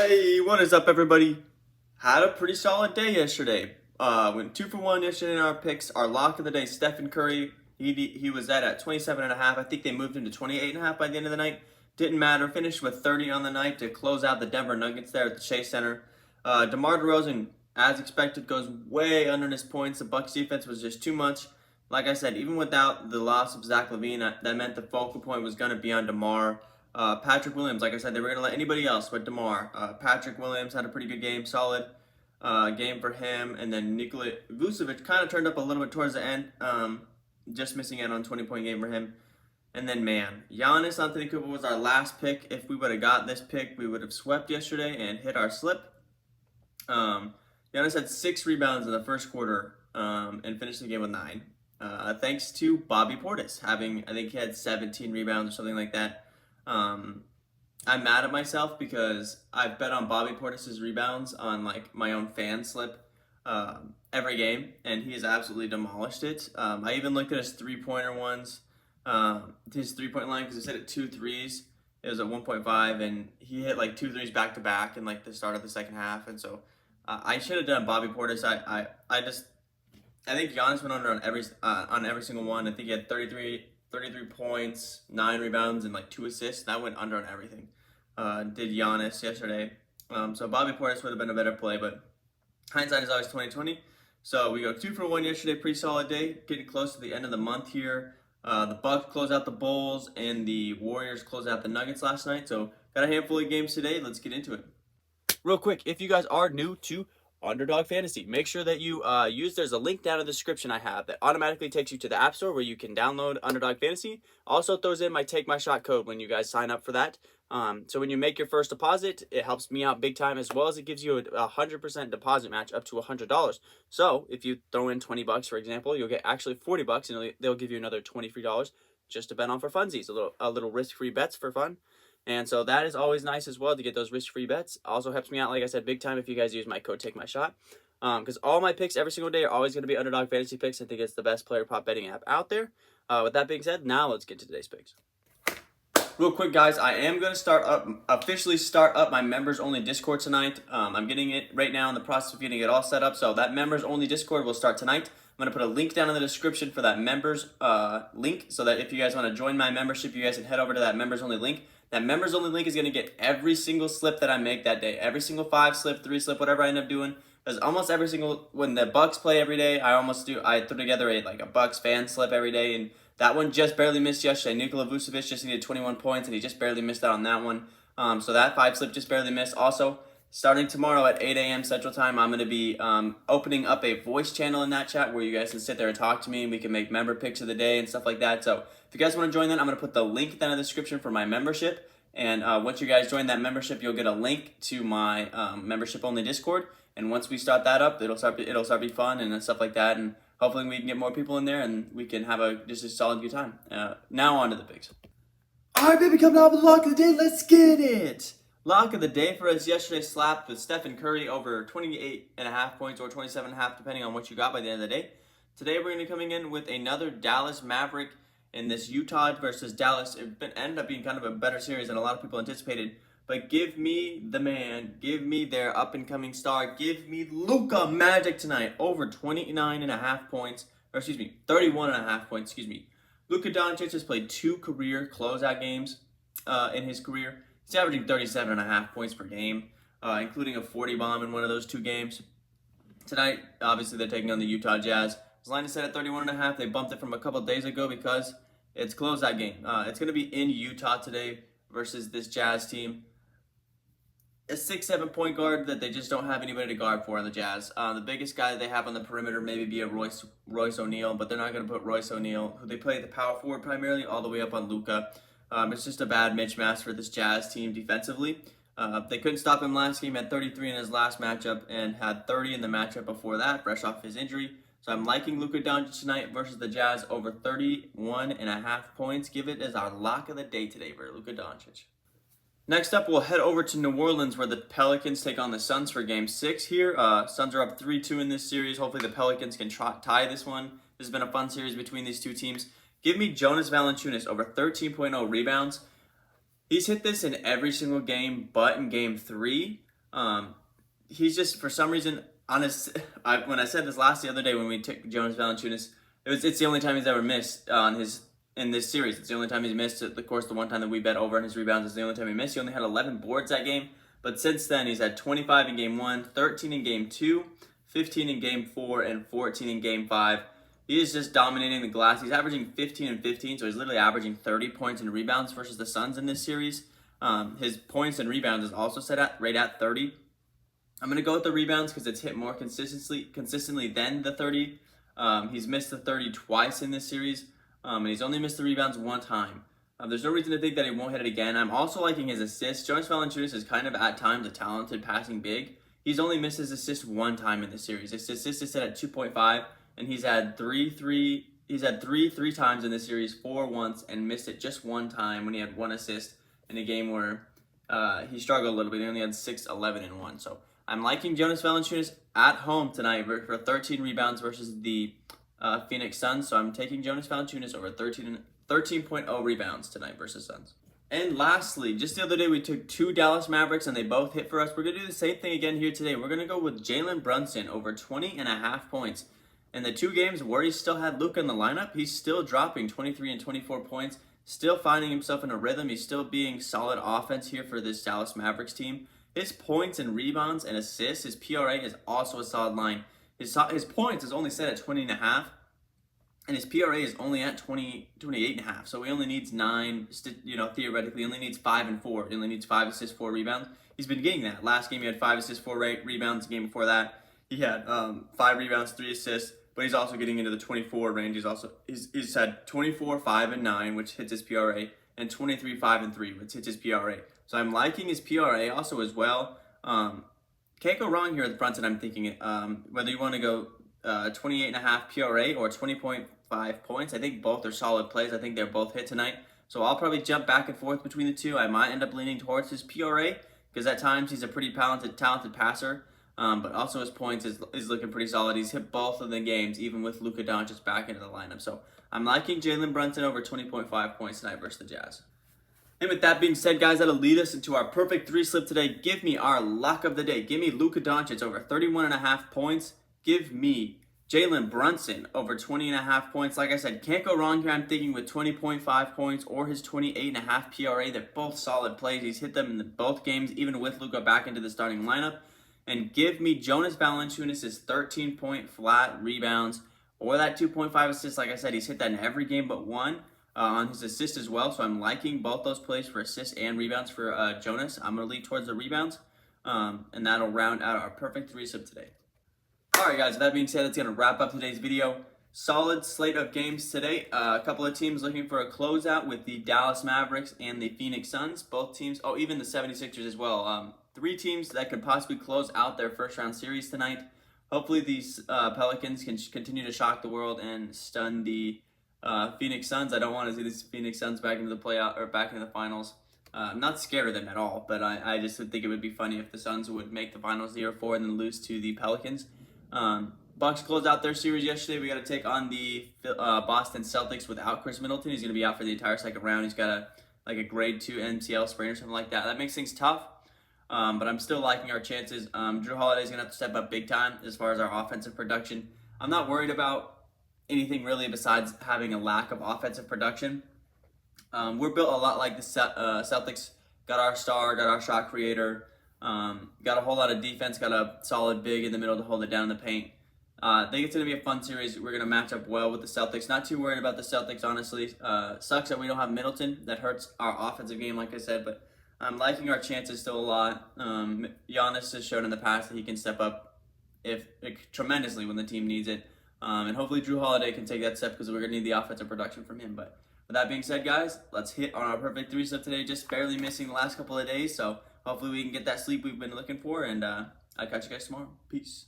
Hey, what is up, everybody? Had a pretty solid day yesterday. Went 2 for 1 yesterday in our picks. Our lock of the day, Stephen Curry. He was at 27.5. I think they moved him to 28.5 by the end of the night. Didn't matter. Finished with 30 on the night to close out the Denver Nuggets there at the Chase Center. DeMar DeRozan, as expected, goes way under his points. The Bucks defense was just too much. Like I said, even without the loss of Zach LaVine, that meant the focal point was going to be on DeMar. Patrick Williams, like I said, they were going to let anybody else but DeMar. Patrick Williams had a pretty good game, solid game for him. And then Nikola Vucevic kind of turned up a little bit towards the end, just missing out on 20-point game for him. And then, man, Giannis Antetokounmpo was our last pick. If we would have got this pick, we would have swept yesterday and hit our slip. Giannis had 6 rebounds in the first quarter and finished the game with 9. Thanks to Bobby Portis having, I think he had 17 rebounds or something like that. I'm mad at myself because I've bet on Bobby Portis' rebounds on like my own fan slip every game, and he has absolutely demolished it. I even looked at his three-pointer ones, his three-point line, because he hit 2 threes. It was at 1.5, and he hit like 2 threes back-to-back in like the start of the second half, and so I should have done Bobby Portis. I think Giannis went under on every single one. I think he had 33 points, 9 rebounds, and like 2 assists. That went under on everything. Did Giannis yesterday. So Bobby Portis would have been a better play, but hindsight is always 20/20. So we go 2 for 1 yesterday, pretty solid day. Getting close to the end of the month here. The Bucks close out the Bulls, and the Warriors close out the Nuggets last night. So got a handful of games today. Let's get into it. Real quick, if you guys are new to Underdog Fantasy, make sure that you there's a link down in the description I have that automatically takes you to the App Store where you can download Underdog Fantasy. Also throws in my TAKEMYSHOT code when you guys sign up for that. So when you make your first deposit, it helps me out big time, as well as it gives you a 100% deposit match up to $100. So if you throw in $20, for example, you'll get actually $40, and they'll give you another $20 free just to bet on for funsies, a little risk-free bets for fun. And so that is always nice as well to get those risk-free bets. Also helps me out, like I said, big time if you guys use my code TAKEMYSHOT. Because all my picks every single day are always going to be Underdog Fantasy picks. I think it's the best player prop betting app out there. With that being said, now let's get to today's picks. Real quick, guys, I am going to officially start up my members-only Discord tonight. I'm getting it right now in the process of getting it all set up. So that members-only Discord will start tonight. I'm going to put a link down in the description for that members link, so that if you guys want to join my membership, you guys can head over to that members-only link. That members-only link is going to get every single slip that I make that day. Every single 5-slip, 3-slip, whatever I end up doing. Because almost every single, when the Bucks play every day, I throw together a Bucks fan slip every day. And that one just barely missed yesterday. Nikola Vucevic just needed 21 points, and he just barely missed out on that one. So that 5-slip just barely missed. Also, starting tomorrow at 8 a.m. Central Time, I'm going to be opening up a voice channel in that chat where you guys can sit there and talk to me, and we can make member picks of the day and stuff like that. So if you guys want to join that, I'm going to put the link down in the description for my membership. And once you guys join that membership, you'll get a link to my membership-only Discord. And once we start that up, it'll start be fun and stuff like that. And hopefully we can get more people in there, and we can have just a solid good time. Now on to the picks. All right, baby, coming out with the lock of the day. Let's get it. Lock of the day for us yesterday slapped with Stephen Curry over 28.5 points or 27.5, depending on what you got by the end of the day. Today we're going to be coming in with another Dallas Maverick in this Utah versus Dallas. It ended up being kind of a better series than a lot of people anticipated. But give me the man. Give me their up-and-coming star. Give me Luka Magic tonight over 29.5 points. Or excuse me, 31.5 points, excuse me. Luka Doncic has played 2 career closeout games in his career. He's averaging 37.5 points per game, including a 40 bomb in one of those 2 games. Tonight, obviously, they're taking on the Utah Jazz. His line is set at 31.5. They bumped it from a couple days ago because it's closeout game. It's going to be in Utah today versus this Jazz team. A 6'7" point guard that they just don't have anybody to guard for on the Jazz. The biggest guy that they have on the perimeter maybe be a Royce O'Neal, but they're not going to put Royce O'Neal, who they play at the power forward primarily, all the way up on Luka. It's just a bad mismatch for this Jazz team defensively. They couldn't stop him last game, had 33 in his last matchup, and had 30 in the matchup before that, fresh off his injury. So I'm liking Luka Doncic tonight versus the Jazz over 31.5 points. Give it as our lock of the day today for Luka Doncic. Next up, we'll head over to New Orleans where the Pelicans take on the Suns for Game 6 here. Suns are up 3-2 in this series. Hopefully the Pelicans can tie this one. This has been a fun series between these two teams. Give me Jonas Valanciunas over 13.0 rebounds. He's hit this in every single game but in Game 3. He's just, for some reason, when I said this the other day when we took Jonas Valanciunas, it's the only time he's ever missed in this series. It's the only time he's missed. Of course, the one time that we bet over on his rebounds is the only time he missed. He only had 11 boards that game, but since then he's had 25 in game 1, 13 in game 2, 15 in game 4, and 14 in game 5. He is just dominating the glass. He's averaging 15 and 15, so he's literally averaging 30 points and rebounds versus the Suns in this series. His points and rebounds is also set at right at 30. I'm going to go with the rebounds because it's hit more consistently than the 30. He's missed the 30 twice in this series, and he's only missed the rebounds one time. There's no reason to think that he won't hit it again. I'm also liking his assists. Jonas Valanciunas is kind of at times a talented passing big. He's only missed his assist one time in the series. His assist is set at 2.5, and he's had three times in this series, 4 once, and missed it just one time when he had 1 assist in a game where he struggled a little bit. He only had 6, 11, and 1. So I'm liking Jonas Valanciunas at home tonight for 13 rebounds versus the Phoenix Suns. So I'm taking Jonas Valanciunas over 13.0 rebounds tonight versus Suns. And lastly, just the other day we took 2 Dallas Mavericks and they both hit for us. We're going to do the same thing again here today. We're going to go with Jalen Brunson over 20.5 points. In the 2 games where he still had Luka in the lineup, he's still dropping 23 and 24 points, still finding himself in a rhythm. He's still being solid offense here for this Dallas Mavericks team. His points and rebounds and assists, his PRA is also a solid line. His points is only set at 20.5, and his PRA is only at 28.5. So he only needs 9. Theoretically, he only needs 5 and 4. He only needs 5 assists, 4 rebounds. He's been getting that. Last game he had 5 assists, 4 rebounds. The game before that he had 5 rebounds, 3 assists. But he's also getting into the 24 range. He's had 24, 5, and 9, which hits his PRA, and 23, 5, and 3, which hits his PRA. So I'm liking his PRA also as well. Can't go wrong here with Brunson, I'm thinking. Whether you want to go 28.5 PRA or 20.5 points, I think both are solid plays. I think they're both hit tonight. So I'll probably jump back and forth between the two. I might end up leaning towards his PRA because at times he's a pretty talented passer. But also his points is looking pretty solid. He's hit both of the games, even with Luka Doncic back into the lineup. So I'm liking Jalen Brunson over 20.5 points tonight versus the Jazz. And with that being said, guys, that'll lead us into our perfect 3 slip today. Give me our lock of the day. Give me Luka Doncic over 31.5 points. Give me Jalen Brunson over 20.5 points. Like I said, can't go wrong here. I'm thinking with 20.5 points or his 28.5 PRA. They're both solid plays. He's hit them in both games, even with Luka back into the starting lineup. And give me Jonas Valanciunas' 13-point flat rebounds or that 2.5 assists. Like I said, he's hit that in every game but one on his assist as well. So I'm liking both those plays for assists and rebounds for Jonas. I'm going to lead towards the rebounds, and that'll round out our perfect 3-slip today. All right, guys, with that being said, that's going to wrap up today's video. Solid slate of games today. A couple of teams looking for a closeout with the Dallas Mavericks and the Phoenix Suns. Both teams, even the 76ers as well. 3 teams that could possibly close out their first-round series tonight. Hopefully these Pelicans can continue to shock the world and stun the Phoenix Suns. I don't want to see these Phoenix Suns back into the playoff or back into the finals. I'm not scared of them at all, but I just would think it would be funny if the Suns would make the finals the year before and then lose to the Pelicans. Bucks closed out their series yesterday. We got to take on the Boston Celtics without Chris Middleton. He's going to be out for the entire second round. He's got a grade 2 MCL sprain or something like that. That makes things tough. But I'm still liking our chances. Drew Holiday's going to have to step up big time as far as our offensive production. I'm not worried about anything really besides having a lack of offensive production. We're built a lot like the Celtics. Got our star, got our shot creator, got a whole lot of defense, got a solid big in the middle to hold it down in the paint. I think it's going to be a fun series. We're going to match up well with the Celtics. Not too worried about the Celtics, honestly. Sucks that we don't have Middleton. That hurts our offensive game, like I said, but I'm liking our chances still a lot. Giannis has shown in the past that he can step up tremendously when the team needs it. And hopefully Drew Holiday can take that step because we're going to need the offensive production from him. But with that being said, guys, let's hit on our perfect 3-slip today. Just barely missing the last couple of days. So hopefully we can get that sleep we've been looking for. And I'll catch you guys tomorrow. Peace.